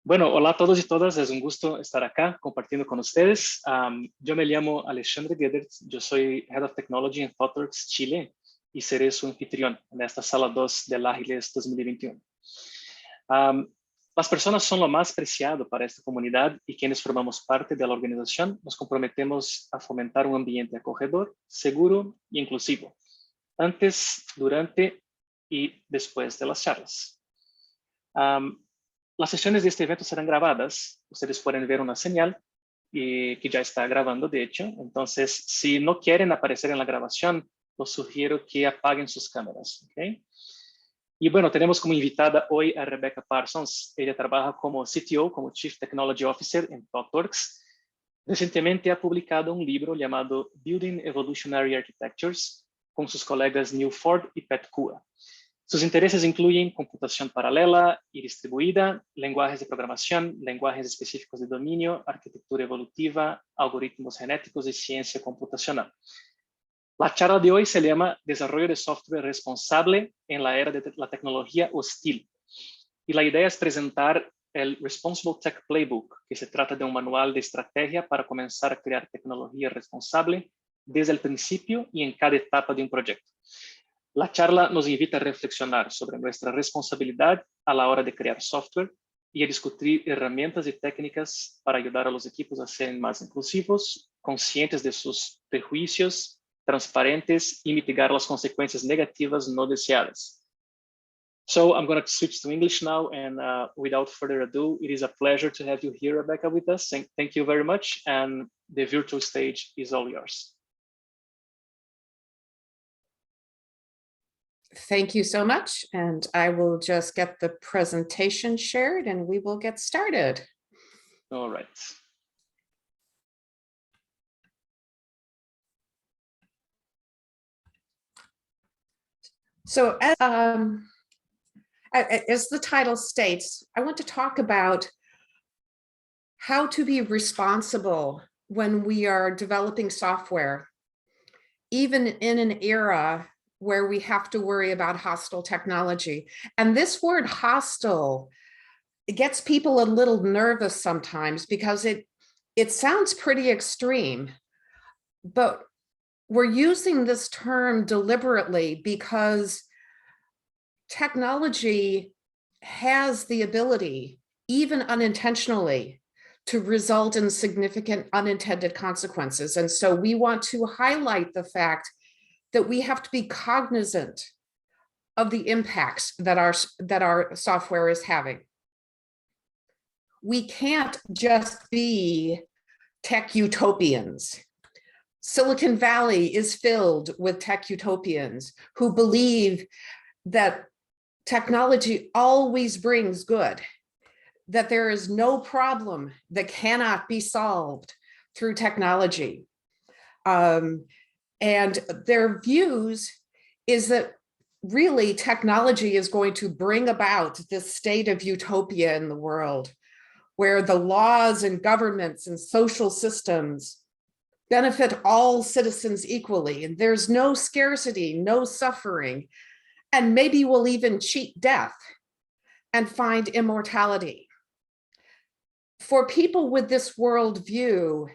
Bueno, hola a todos y todas, es un gusto estar acá compartiendo con ustedes. Yo me llamo Alexandre Gedert, yo soy Head of Technology en ThoughtWorks Chile y seré su anfitrión en esta sala 2 del Ágiles 2021. Las personas son lo más preciado para esta comunidad y quienes formamos parte de la organización nos comprometemos a fomentar un ambiente acogedor, seguro y inclusivo, antes, durante y después de las charlas. Las sesiones de este evento serán grabadas. Ustedes pueden ver una señal que ya está grabando, de hecho. Entonces, si no quieren aparecer en la grabación, los sugiero que apaguen sus cámaras. ¿Okay? Y bueno, tenemos como invitada hoy a Rebecca Parsons. Ella trabaja como CTO, como Chief Technology Officer en ThoughtWorks. Recientemente ha publicado un libro llamado Building Evolutionary Architectures con sus colegas Neil Ford y Pat Kua. Sus intereses incluyen computación paralela y distribuida, lenguajes de programación, lenguajes específicos de dominio, arquitectura evolutiva, algoritmos genéticos y ciencia computacional. La charla de hoy se llama Desarrollo de software responsable en la era de la tecnología hostil. Y la idea es presentar el Responsible Tech Playbook, que se trata de un manual de estrategia para comenzar a crear tecnología responsable desde el principio y en cada etapa de un proyecto. La charla nos invita a reflexionar sobre nuestra responsabilidad a la hora de crear software y a discutir herramientas y técnicas para ayudar a los equipos a ser más inclusivos, conscientes de sus prejuicios, transparentes y mitigar las consecuencias negativas no deseadas. So I'm going to switch to English now, and without further ado, it is a pleasure to have you here, Rebecca, with us. Thank you very much, and the virtual stage is all yours. Thank you so much. And I will just get the presentation shared and we will get started. All right. So as the title states, I want to talk about how to be responsible when we are developing software, even in an era where we have to worry about hostile technology. And this word hostile, it gets people a little nervous sometimes because it sounds pretty extreme, but we're using this term deliberately because technology has the ability, even unintentionally, to result in significant unintended consequences. And so we want to highlight the fact that we have to be cognizant of the impacts that our software is having. We can't just be tech utopians. Silicon Valley is filled with tech utopians who believe that technology always brings good, that there is no problem that cannot be solved through technology. And their views is that really technology is going to bring about this state of utopia in the world, where the laws and governments and social systems benefit all citizens equally, and there's no scarcity, no suffering, and maybe we'll even cheat death and find immortality. For people with this worldview,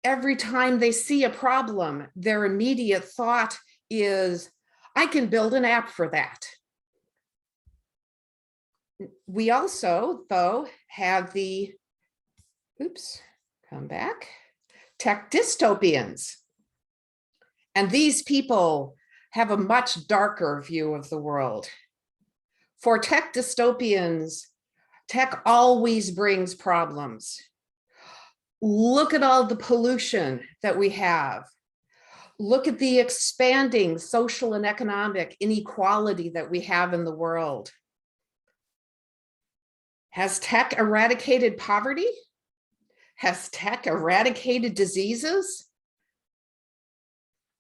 every time they see a problem, their immediate thought is, I can build an app for that. We also, though, have the, tech dystopians. And these people have a much darker view of the world. For tech dystopians, tech always brings problems. Look at all the pollution that we have. Look at the expanding social and economic inequality that we have in the world. Has tech eradicated poverty? Has tech eradicated diseases?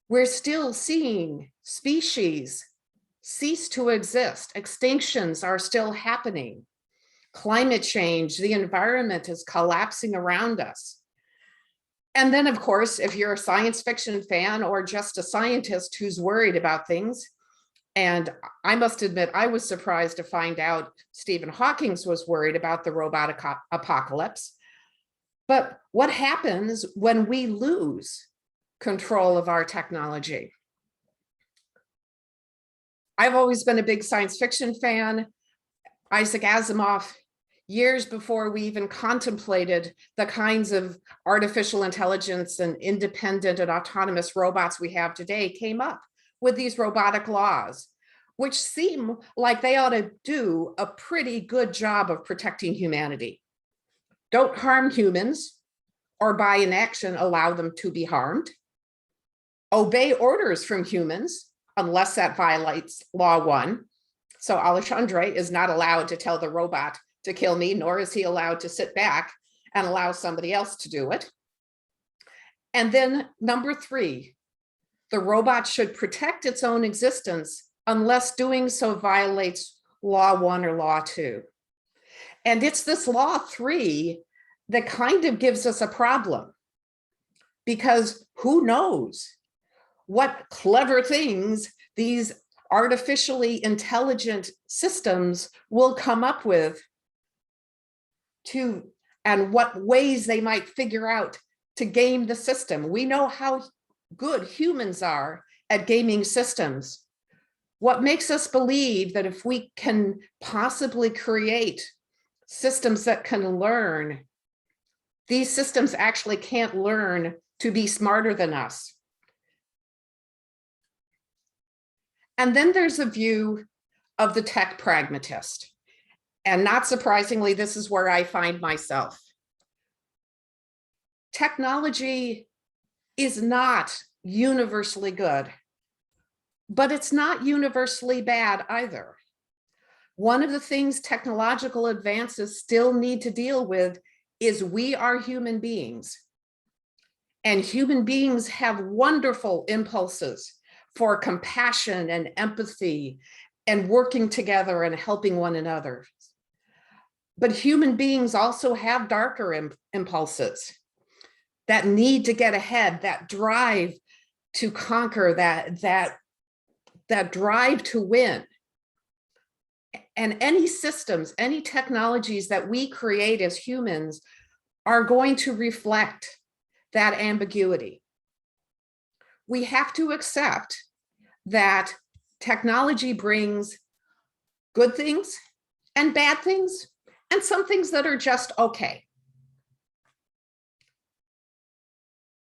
We're still seeing species cease to exist. Extinctions are still happening. Climate change, the environment is collapsing around us. And then, of course, if you're a science fiction fan or just a scientist who's worried about things, And I must admit, I was surprised to find out Stephen Hawking was worried about the robotic apocalypse. But what happens when we lose control of our technology? I've always been a big science fiction fan. Isaac Asimov, years before we even contemplated the kinds of artificial intelligence and independent and autonomous robots we have today, came up with these robotic laws, which seem like they ought to do a pretty good job of protecting humanity. Don't harm humans, or by inaction allow them to be harmed. Obey orders from humans, unless that violates law 1. So Alexandre is not allowed to tell the robot to kill me, nor is he allowed to sit back and allow somebody else to do it. And then number 3, the robot should protect its own existence unless doing so violates law 1 or law 2. And it's this law 3 that kind of gives us a problem, because who knows what clever things these artificially intelligent systems will come up with and what ways they might figure out to game the system. We know how good humans are at gaming systems. What makes us believe that if we can possibly create systems that can learn, these systems actually can't learn to be smarter than us? And then there's a view of the tech pragmatist. And not surprisingly, this is where I find myself. Technology is not universally good, but it's not universally bad either. One of the things technological advances still need to deal with is we are human beings. And human beings have wonderful impulses for compassion and empathy and working together and helping one another. But human beings also have darker impulses that need to get ahead, that drive to conquer, that drive to win. And any systems, any technologies that we create as humans are going to reflect that ambiguity. We have to accept that technology brings good things and bad things, and some things that are just okay.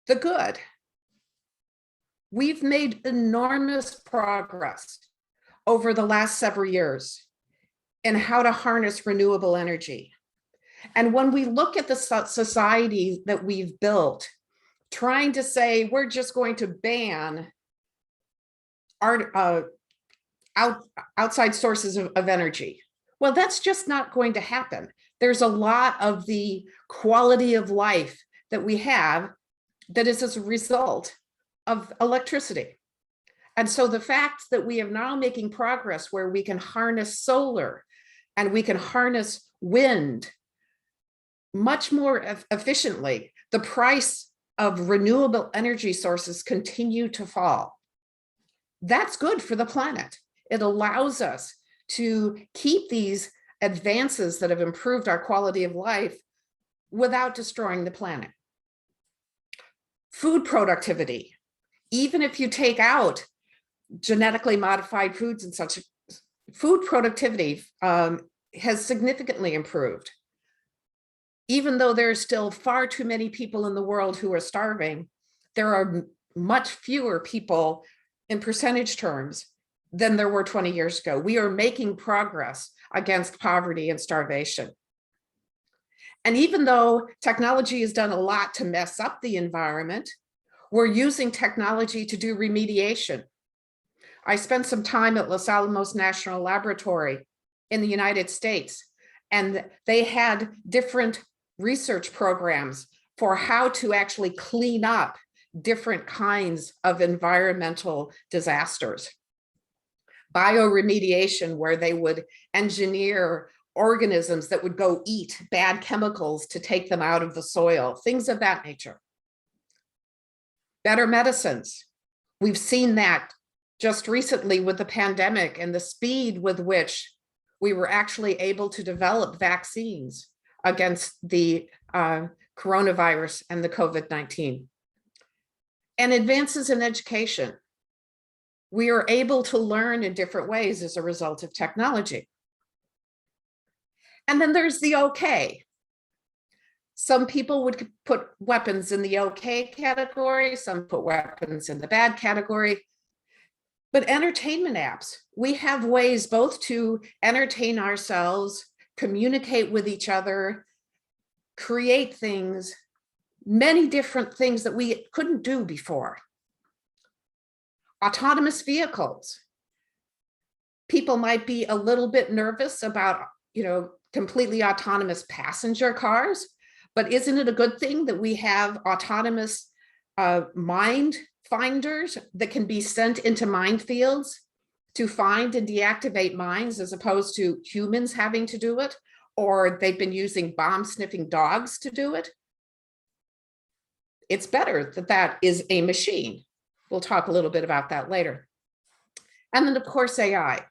The good. We've made enormous progress over the last several years in how to harness renewable energy. And when we look at the society that we've built, trying to say we're just going to ban outside sources of energy, well, that's just not going to happen. There's a lot of the quality of life that we have that is as a result of electricity. And so the fact that we are now making progress where we can harness solar and we can harness wind much more efficiently, the price of renewable energy sources continue to fall. That's good for the planet. It allows us to keep these advances that have improved our quality of life without destroying the planet. Food productivity. Even if you take out genetically modified foods and such, food productivity has significantly improved. Even though there are still far too many people in the world who are starving, there are much fewer people in percentage terms than there were 20 years ago. We are making progress against poverty and starvation. And even though technology has done a lot to mess up the environment, we're using technology to do remediation. I spent some time at Los Alamos National Laboratory in the United States, and they had different research programs for how to actually clean up different kinds of environmental disasters. Bioremediation, where they would engineer organisms that would go eat bad chemicals to take them out of the soil, things of that nature. Better medicines. We've seen that just recently with the pandemic and the speed with which we were actually able to develop vaccines against the coronavirus and the COVID-19. And advances in education. We are able to learn in different ways as a result of technology. And then there's the okay. Some people would put weapons in the okay category, some put weapons in the bad category. But entertainment apps, we have ways both to entertain ourselves, communicate with each other, create things, many different things that we couldn't do before. Autonomous vehicles. People might be a little bit nervous about, completely autonomous passenger cars, but isn't it a good thing that we have autonomous mind finders that can be sent into minefields to find and deactivate mines, as opposed to humans having to do it, or they've been using bomb sniffing dogs to do it? It's better that that is a machine. We'll talk a little bit about that later. And then of course, AI.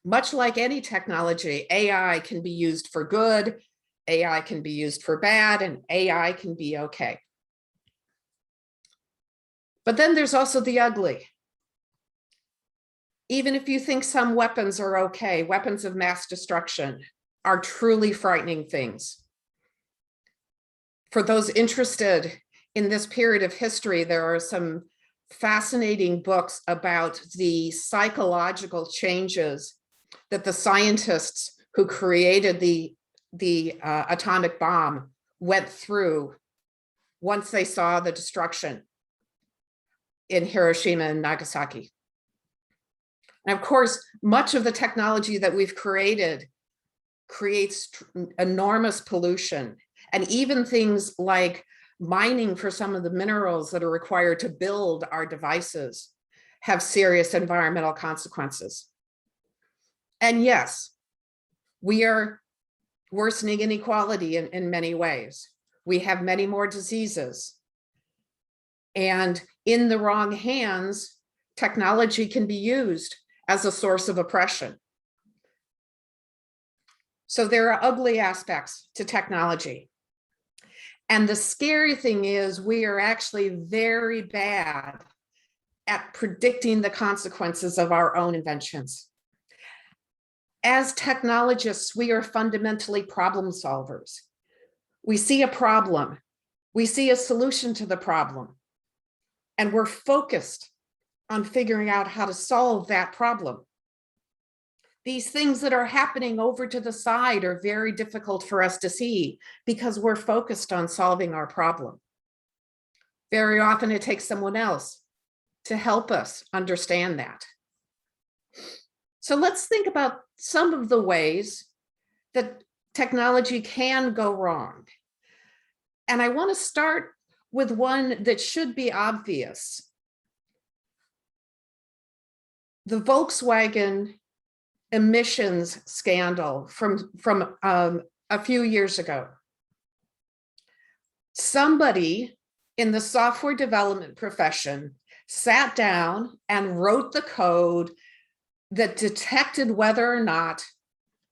Much like any technology, AI can be used for good, AI can be used for bad, and AI can be okay. But then there's also the ugly. Even if you think some weapons are okay, weapons of mass destruction are truly frightening things. For those interested in this period of history, there are some fascinating books about the psychological changes that the scientists who created the atomic bomb went through once they saw the destruction in Hiroshima and Nagasaki. And of course, much of the technology that we've created creates enormous pollution, and even things like mining for some of the minerals that are required to build our devices have serious environmental consequences. And yes, we are worsening inequality in many ways. We have many more diseases. And in the wrong hands, technology can be used as a source of oppression. So there are ugly aspects to technology. And the scary thing is we are actually very bad at predicting the consequences of our own inventions. As technologists, we are fundamentally problem solvers. We see a problem, we see a solution to the problem, and we're focused on figuring out how to solve that problem. These things that are happening over to the side are very difficult for us to see because we're focused on solving our problem. Very often it takes someone else to help us understand that. So let's think about some of the ways that technology can go wrong. And I want to start with one that should be obvious. The Volkswagen emissions scandal from a few years ago. Somebody in the software development profession sat down and wrote the code that detected whether or not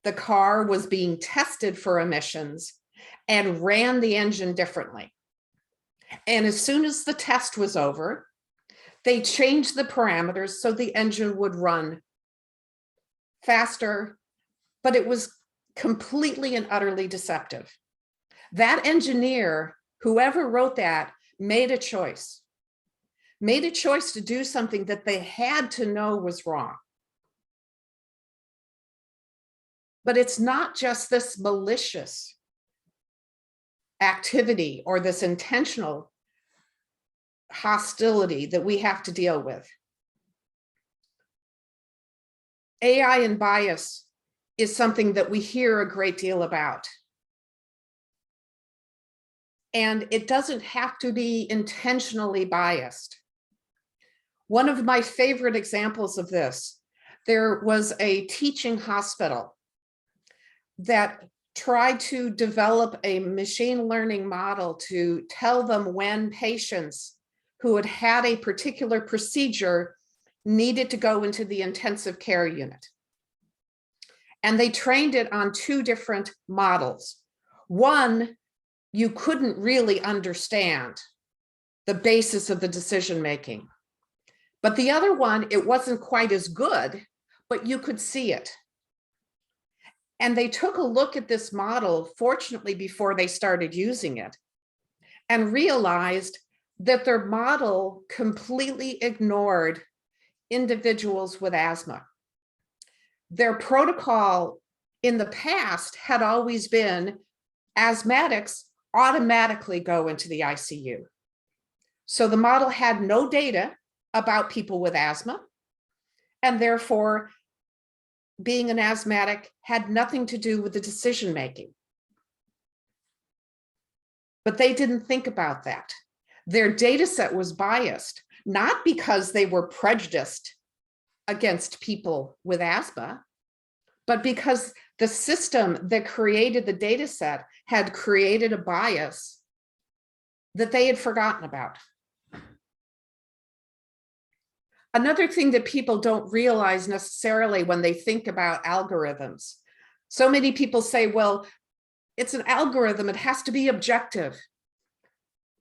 the car was being tested for emissions and ran the engine differently. And as soon as the test was over, they changed the parameters so the engine would run faster, but it was completely and utterly deceptive. That engineer, whoever wrote that, made a choice to do something that they had to know was wrong. But it's not just this malicious activity or this intentional hostility that we have to deal with. AI and bias is something that we hear a great deal about. And it doesn't have to be intentionally biased. One of my favorite examples of this, there was a teaching hospital that tried to develop a machine learning model to tell them when patients who had had a particular procedure needed to go into the intensive care unit. And they trained it on two different models. One, you couldn't really understand the basis of the decision-making. But the other one, it wasn't quite as good, but you could see it. And they took a look at this model, fortunately, before they started using it, and realized that their model completely ignored individuals with asthma. Their protocol in the past had always been asthmatics automatically go into the ICU. So the model had no data about people with asthma, and therefore being an asthmatic had nothing to do with the decision-making. But they didn't think about that. Their data set was biased, not because they were prejudiced against people with asthma, but because the system that created the data set had created a bias that they had forgotten about. Another thing that people don't realize necessarily when they think about algorithms, so many people say, well, it's an algorithm, it has to be objective.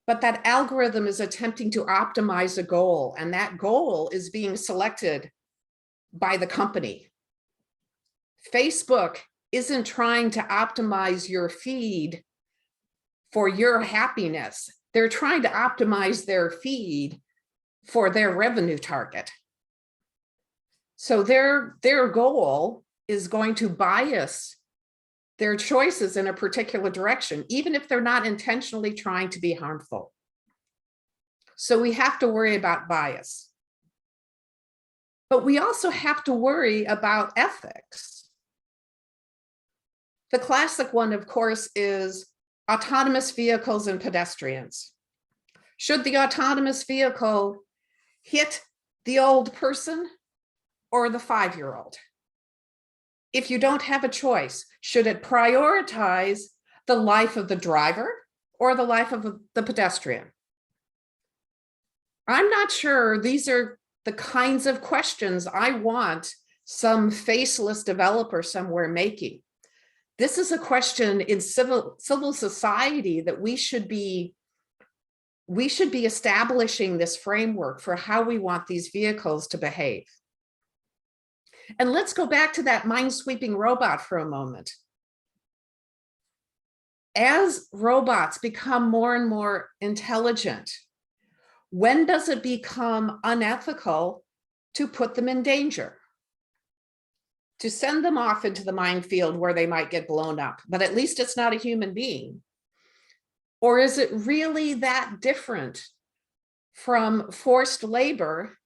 But that algorithm is attempting to optimize a goal, and that goal is being selected by the company. Facebook isn't trying to optimize your feed for your happiness. They're trying to optimize their feed for their revenue target. So their goal is going to bias their choices in a particular direction, even if they're not intentionally trying to be harmful. So we have to worry about bias. But we also have to worry about ethics. The classic one, of course, is autonomous vehicles and pedestrians. Should the autonomous vehicle hit the old person or the 5-year-old? If you don't have a choice, should it prioritize the life of the driver or the life of the pedestrian? I'm not sure these are the kinds of questions I want some faceless developer somewhere making. This is a question in civil society that we should be establishing this framework for how we want these vehicles to behave. And let's go back to that mind-sweeping robot for a moment. As robots become more and more intelligent, when does it become unethical to put them in danger? To send them off into the minefield where they might get blown up, but at least it's not a human being. Or is it really that different from forced labor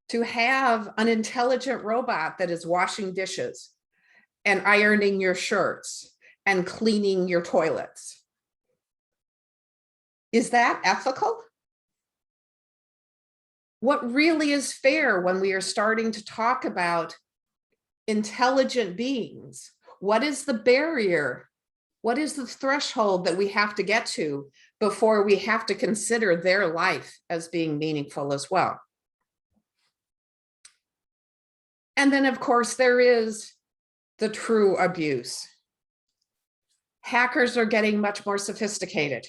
to have an intelligent robot that is washing dishes and ironing your shirts and cleaning your toilets? Is that ethical? What really is fair when we are starting to talk about intelligent beings? What is the barrier? What is the threshold that we have to get to before we have to consider their life as being meaningful as well? And then, of course, there is the true abuse. Hackers are getting much more sophisticated.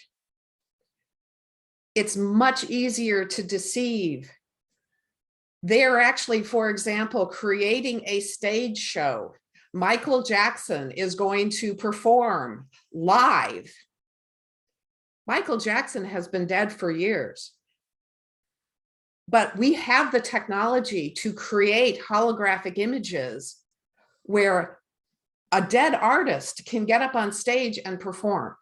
It's much easier to deceive. They're actually, for example, creating a stage show. Michael Jackson is going to perform live. Michael Jackson has been dead for years. But we have the technology to create holographic images where a dead artist can get up on stage and perform.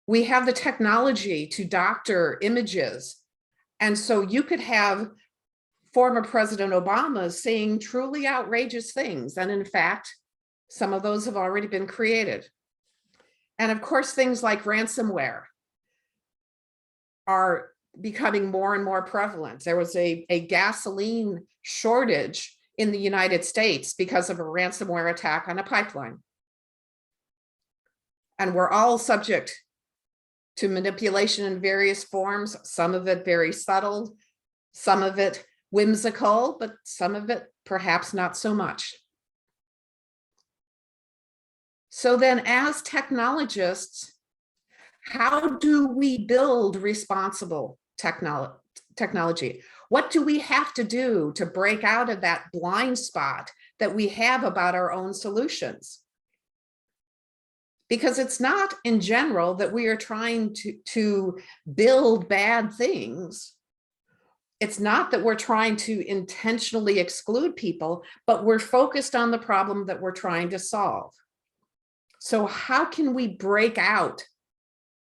We have the technology to doctor images. And so you could have former President Obama saying truly outrageous things. And in fact, some of those have already been created. And of course, things like ransomware are becoming more and more prevalent. There was a gasoline shortage in the United States because of a ransomware attack on a pipeline. And we're all subject to manipulation in various forms, some of it very subtle, some of it whimsical, but some of it perhaps not so much. So then as technologists, how do we build responsible technology? What do we have to do to break out of that blind spot that we have about our own solutions? Because it's not in general that we are trying to build bad things. It's not that we're trying to intentionally exclude people, but we're focused on the problem that we're trying to solve. So how can we break out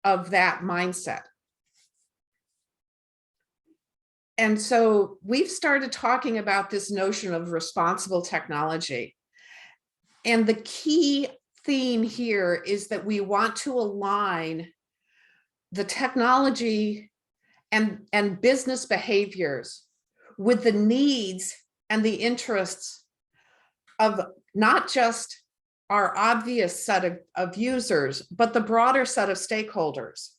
of that mindset? And so we've started talking about this notion of responsible technology. And the key theme here is that we want to align the technology and business behaviors with the needs and the interests of not just our obvious set of users, but the broader set of stakeholders,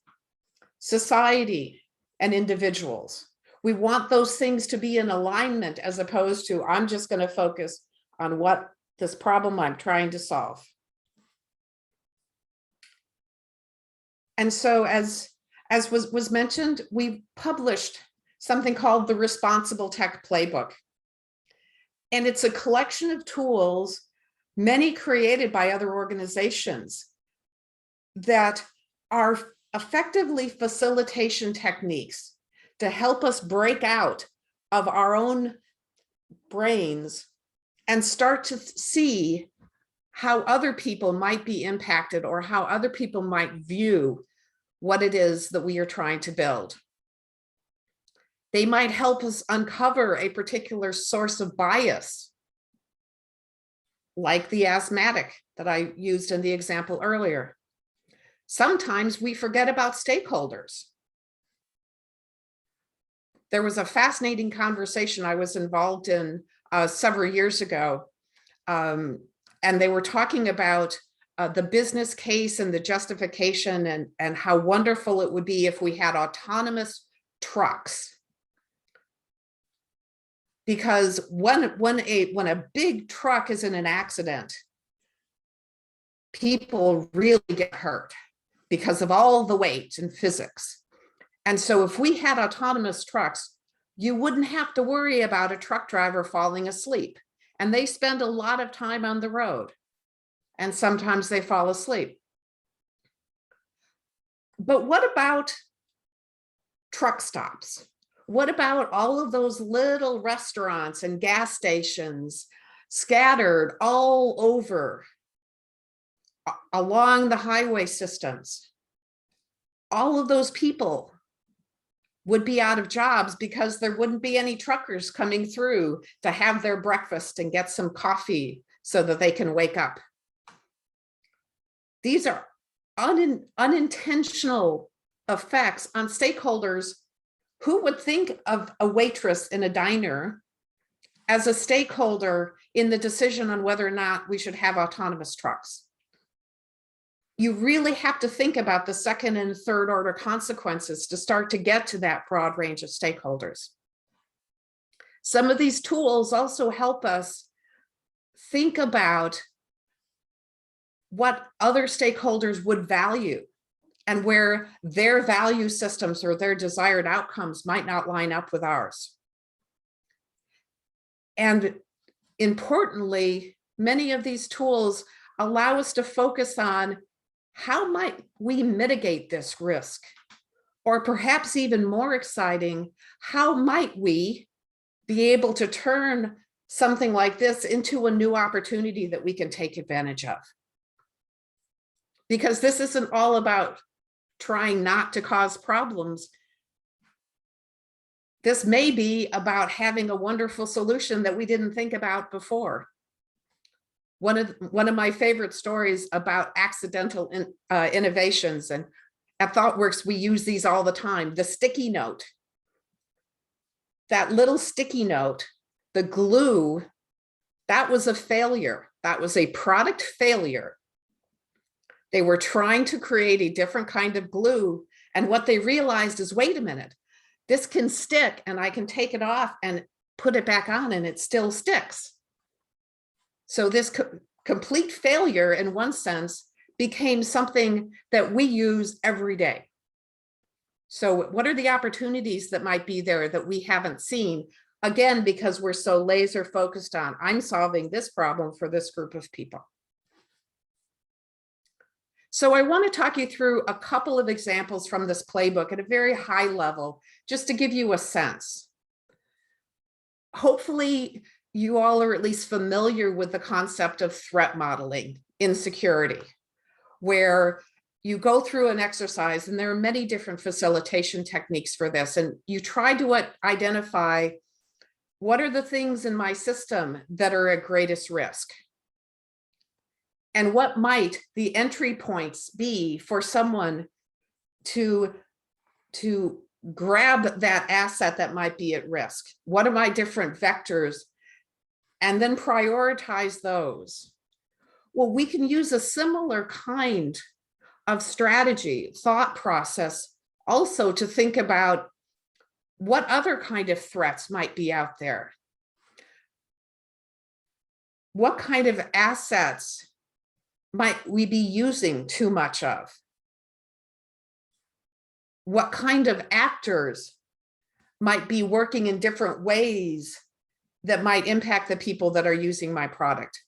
society and individuals. We want those things to be in alignment as opposed to, I'm just going to focus on what this problem I'm trying to solve. And so as was mentioned, we published something called the Responsible Tech Playbook. And it's a collection of tools, many created by other organizations, that are effectively facilitation techniques to help us break out of our own brains and start to see how other people might be impacted or how other people might view what it is that we are trying to build. They might help us uncover a particular source of bias, like the asthmatic that I used in the example earlier. Sometimes we forget about stakeholders. There was a fascinating conversation I was involved in several years ago, and they were talking about the business case and the justification and how wonderful it would be if we had autonomous trucks. Because when a big truck is in an accident, people really get hurt because of all the weight and physics. And so if we had autonomous trucks, you wouldn't have to worry about a truck driver falling asleep. And they spend a lot of time on the road. And sometimes they fall asleep. But what about truck stops? What about all of those little restaurants and gas stations scattered all over along the highway systems? All of those people would be out of jobs because there wouldn't be any truckers coming through to have their breakfast and get some coffee so that they can wake up. These are unintentional effects on stakeholders. Who would think of a waitress in a diner as a stakeholder in the decision on whether or not we should have autonomous trucks? You really have to think about the second and third order consequences to start to get to that broad range of stakeholders. Some of these tools also help us think about what other stakeholders would value and where their value systems or their desired outcomes might not line up with ours. And importantly, many of these tools allow us to focus on how might we mitigate this risk? Or perhaps even more exciting, how might we be able to turn something like this into a new opportunity that we can take advantage of? Because this isn't all about trying not to cause problems. This may be about having a wonderful solution that we didn't think about before. One of my favorite stories about accidental innovations, and at ThoughtWorks, we use these all the time. The sticky note, that little sticky note, the glue, that was a failure. That was a product failure. They were trying to create a different kind of glue And what they realized is, wait a minute, this can stick and I can take it off and put it back on and it still sticks. So this complete failure, in one sense, became something that we use every day. So what are the opportunities that might be there that we haven't seen? Again, because we're so laser focused on, I'm solving this problem for this group of people. So I want to talk you through a couple of examples from this playbook at a very high level, just to give you a sense. Hopefully, you all are at least familiar with the concept of threat modeling in security, where you go through an exercise, and there are many different facilitation techniques for this, and you try to identify what are the things in my system that are at greatest risk, and what might the entry points be for someone to grab that asset that might be at risk. What are my different vectors? And then prioritize those. Well, we can use a similar kind of strategy, thought process, also to think about what other kind of threats might be out there. What kind of assets might we be using too much of? What kind of actors might be working in different ways that might impact the people that are using my product?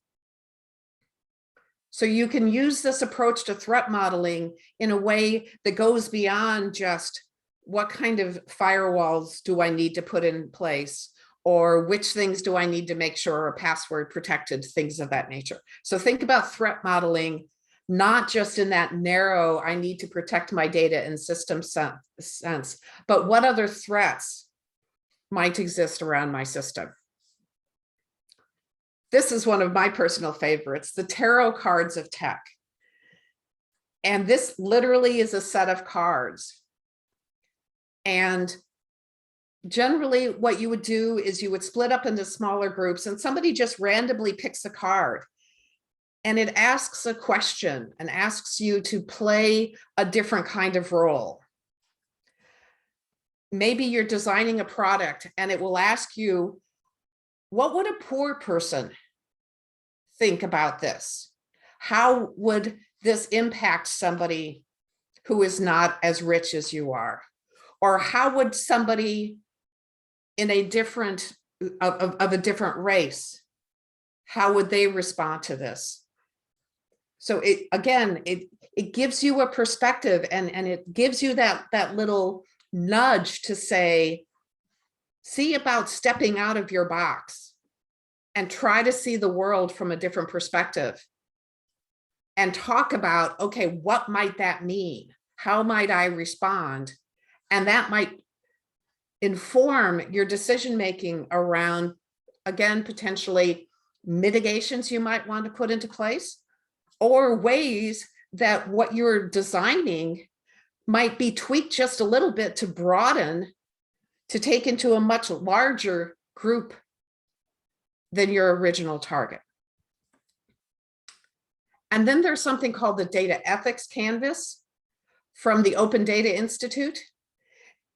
So you can use this approach to threat modeling in a way that goes beyond just what kind of firewalls do I need to put in place, or which things do I need to make sure are password protected, things of that nature. So think about threat modeling, not just in that narrow, I need to protect my data in system sense, but what other threats might exist around my system. This is one of my personal favorites, the tarot cards of tech. And this literally is a set of cards. And generally what you would do is you would split up into smaller groups, and somebody just randomly picks a card. And it asks a question and asks you to play a different kind of role. Maybe you're designing a product and it will ask you, what would a poor person think about this? How would this impact somebody who is not as rich as you are? Or how would somebody in a different, of a different race, how would they respond to this? So it gives you a perspective, and it gives you that little nudge to say, see about stepping out of your box and try to see the world from a different perspective, and talk about, okay, what might that mean? How might I respond? And that might inform your decision-making around, again, potentially mitigations you might want to put into place, or ways that what you're designing might be tweaked just a little bit to broaden, to take into a much larger group than your original target. And then there's something called the Data Ethics Canvas from the Open Data Institute.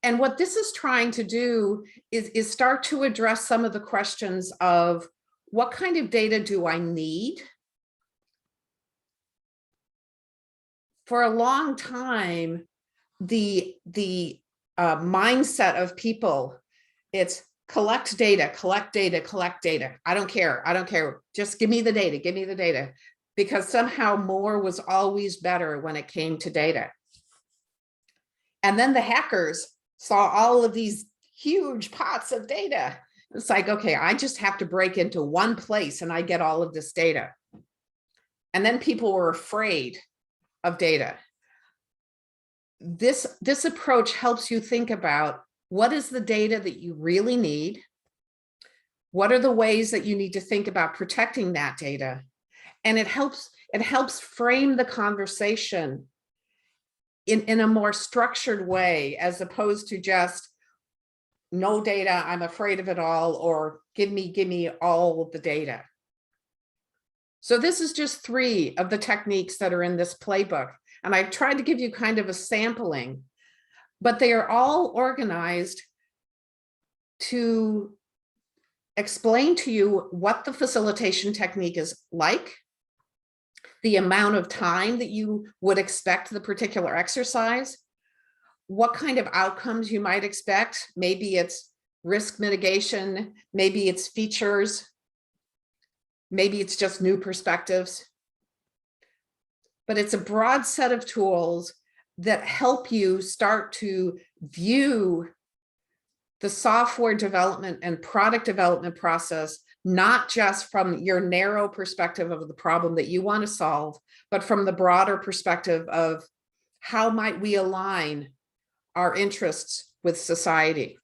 And what this is trying to do is start to address some of the questions of, what kind of data do I need? For a long time, the mindset of people, it's collect data, collect data, collect data. I don't care. I don't care. Just give me the data. Give me the data. Because somehow more was always better when it came to data. And then the hackers saw all of these huge pots of data. It's like, okay, I just have to break into one place and I get all of this data. And then people were afraid of data. This approach helps you think about, what is the data that you really need? What are the ways that you need to think about protecting that data? And it helps frame the conversation in a more structured way, as opposed to just no data, I'm afraid of it all, or give me all of the data. So this is just 3 of the techniques that are in this playbook. And I tried to give you kind of a sampling but they are all organized to explain to you what the facilitation technique is like, the amount of time that you would expect the particular exercise, what kind of outcomes you might expect. Maybe it's risk mitigation, maybe it's features, maybe it's just new perspectives. But it's a broad set of tools that help you start to view the software development and product development process, not just from your narrow perspective of the problem that you want to solve, but from the broader perspective of how might we align our interests with society.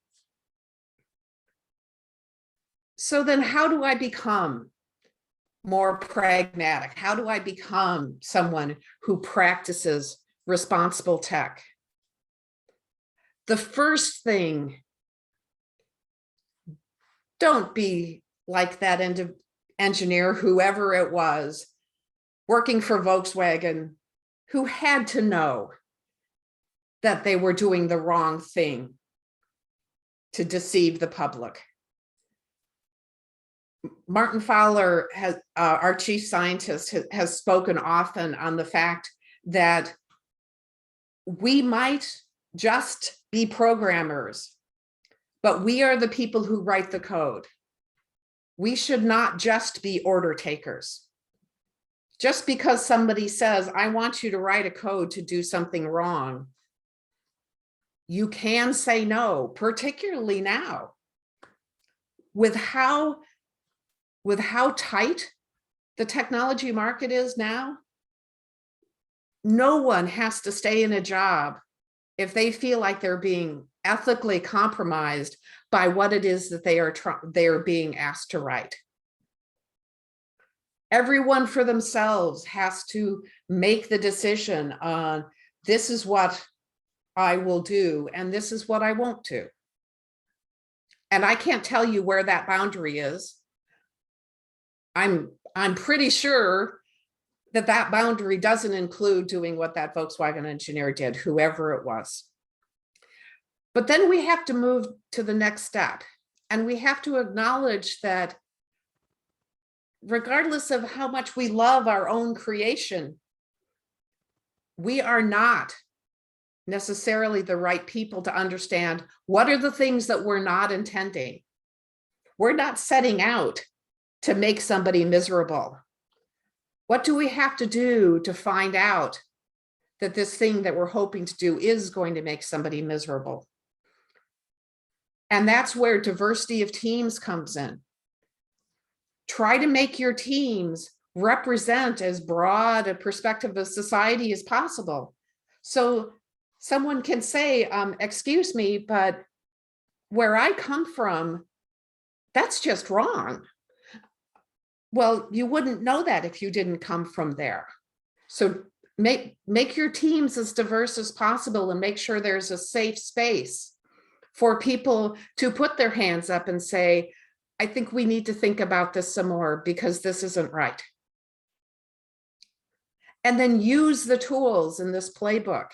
So then how do I become more pragmatic? How do I become someone who practices responsible tech? The first thing, don't be like that engineer, whoever it was, working for Volkswagen, who had to know that they were doing the wrong thing to deceive the public. Martin Fowler, our chief scientist, has spoken often on the fact that we might just be programmers, but we are the people who write the code. We should not just be order takers. Just because somebody says, I want you to write a code to do something wrong, you can say no, particularly now. With how tight the technology market is now, no one has to stay in a job if they feel like they're being ethically compromised by what it is that they are being asked to write. Everyone for themselves has to make the decision on, this is what I will do and this is what I won't do. And I can't tell you where that boundary is. I'm pretty sure that that boundary doesn't include doing what that Volkswagen engineer did, whoever it was. But then we have to move to the next step, and we have to acknowledge that regardless of how much we love our own creation, we are not necessarily the right people to understand what are the things that we're not intending. We're not setting out to make somebody miserable. What do we have to do to find out that this thing that we're hoping to do is going to make somebody miserable? And that's where diversity of teams comes in. Try to make your teams represent as broad a perspective of society as possible. So someone can say, excuse me, but where I come from, that's just wrong. Well, you wouldn't know that if you didn't come from there. So make your teams as diverse as possible and make sure there's a safe space for people to put their hands up and say, I think we need to think about this some more because this isn't right. And then use the tools in this playbook.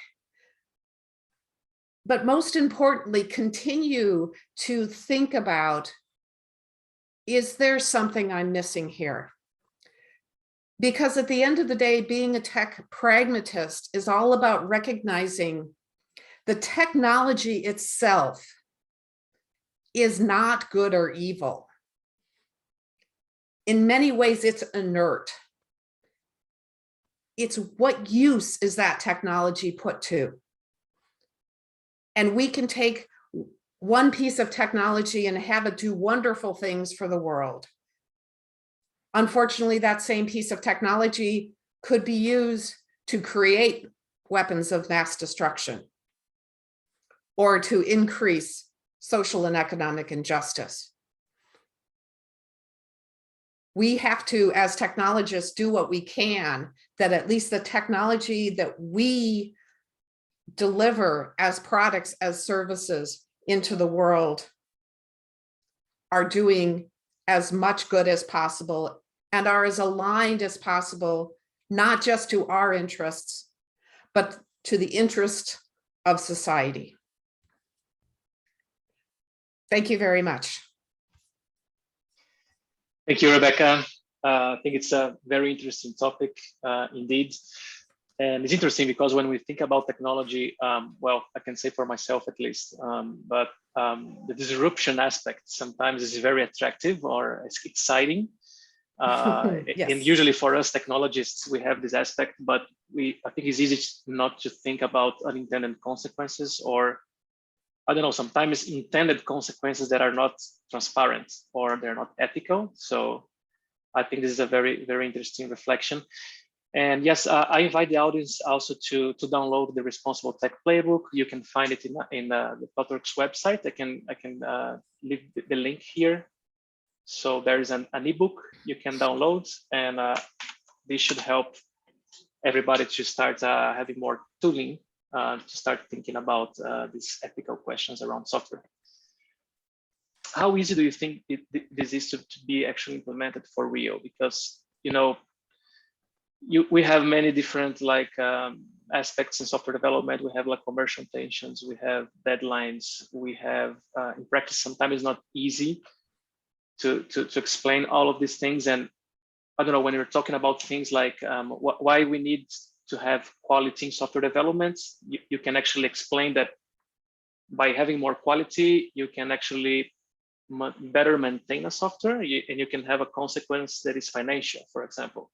But most importantly, continue to think about, is there something I'm missing here? Because at the end of the day, being a tech pragmatist is all about recognizing the technology itself is not good or evil. In many ways, it's inert. It's what use is that technology put to? And we can take one piece of technology and have it do wonderful things for the world. Unfortunately, that same piece of technology could be used to create weapons of mass destruction or to increase social and economic injustice. We have to, as technologists, do what we can that at least the technology that we deliver as products, as services into the world are doing as much good as possible and are as aligned as possible, not just to our interests, but to the interest of society. Thank you very much. Thank you, Rebecca. I think it's a very interesting topic indeed. And it's interesting because when we think about technology, well, I can say for myself at least, but the disruption aspect sometimes is very attractive or it's exciting. Yes. And usually for us technologists, we have this aspect, but I think it's easy not to think about unintended consequences, or I don't know, sometimes intended consequences that are not transparent or they're not ethical. So I think this is a very, very interesting reflection. And yes, I invite the audience also to download the Responsible Tech Playbook. You can find it in the ThoughtWorks website. I can leave the link here. So there is an ebook you can download, and this should help everybody to start having more tooling to start thinking about these ethical questions around software. How easy do you think this is to be actually implemented for real? Because, you know, we have many different aspects in software development. We have like commercial tensions, we have deadlines, we have in practice sometimes it's not easy to explain all of these things. And I don't know, when you're talking about things like why we need to have quality in software development, you can actually explain that by having more quality, you can actually better maintain a software, and you can have a consequence that is financial, for example.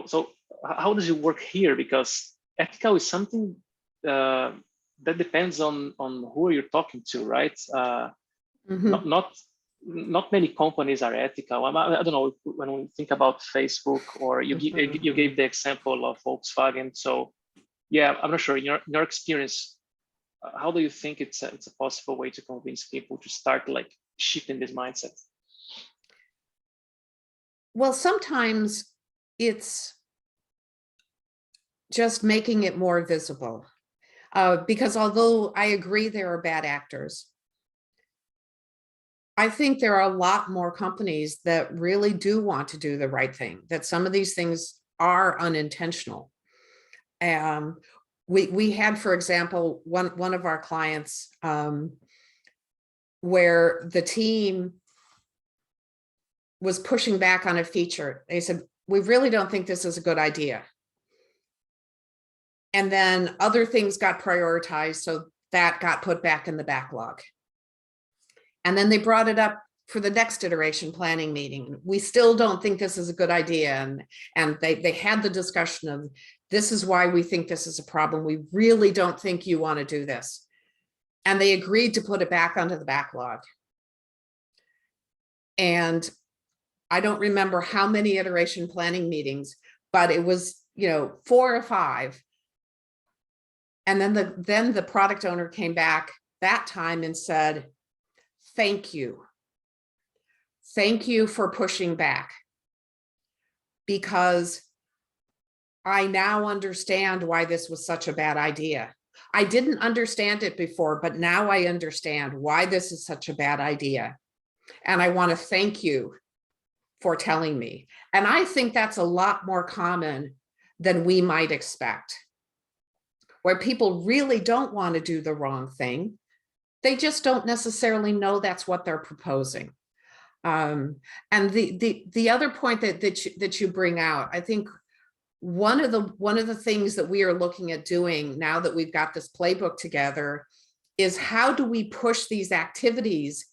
So how does it work here? Because ethical is something that depends on who you're talking to, right? Not many companies are ethical. I don't know, when we think about Facebook, or you gave the example of Volkswagen. So yeah, I'm not sure, in your experience, how do you think it's a possible way to convince people to start like shifting this mindset? Well, sometimes it's just making it more visible, because although I agree there are bad actors, I think there are a lot more companies that really do want to do the right thing, that some of these things are unintentional. We had, for example, one of our clients where the team was pushing back on a feature. They said, we really don't think this is a good idea. And then other things got prioritized, so that got put back in the backlog. And then they brought it up for the next iteration planning meeting. We still don't think this is a good idea. And they had the discussion of, this is why we think this is a problem. We really don't think you want to do this. And they agreed to put it back onto the backlog. And I don't remember how many iteration planning meetings, but it was, 4 or 5. And then the product owner came back that time and said, thank you. Thank you for pushing back, because I now understand why this was such a bad idea. I didn't understand it before, but now I understand why this is such a bad idea. And I want to thank you for telling me. And I think that's a lot more common than we might expect, where people really don't want to do the wrong thing. They just don't necessarily know that's what they're proposing. And the other point that you bring out, I think one of the things that we are looking at doing now that we've got this playbook together is, how do we push these activities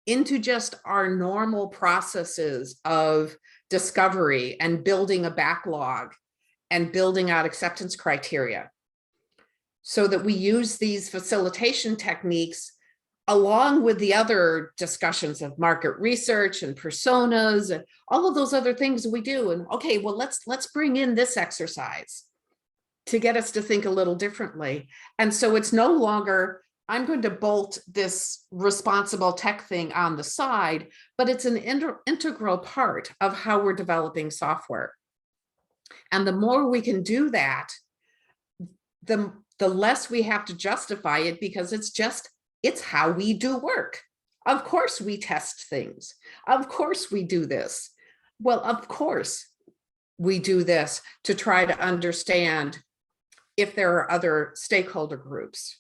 into just our normal processes of discovery and building a backlog and building out acceptance criteria, so that we use these facilitation techniques along with the other discussions of market research and personas and all of those other things we do. And okay, well, let's bring in this exercise to get us to think a little differently. And so it's no longer, I'm going to bolt this responsible tech thing on the side, but it's an integral part of how we're developing software. And the more we can do that, the less we have to justify it, because it's how we do work. Of course we test things. Of course we do this. Well, of course we do this to try to understand if there are other stakeholder groups.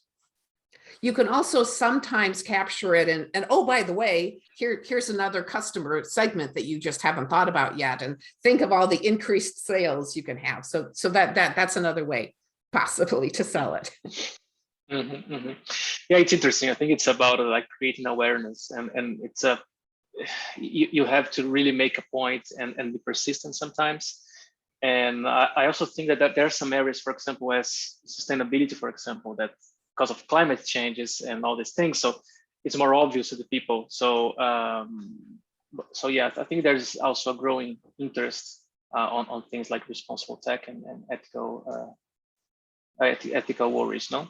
You can also sometimes capture it and oh, by the way, here's another customer segment that you just haven't thought about yet. And think of all the increased sales you can have. So that's another way possibly to sell it. Yeah, it's interesting. I think it's about like creating awareness, and it's you have to really make a point and be persistent sometimes. And I also think that there are some areas, for example, as sustainability, for example, that because of climate changes and all these things, so it's more obvious to the people. So yeah, I think there's also a growing interest on things like responsible tech and ethical worries, no?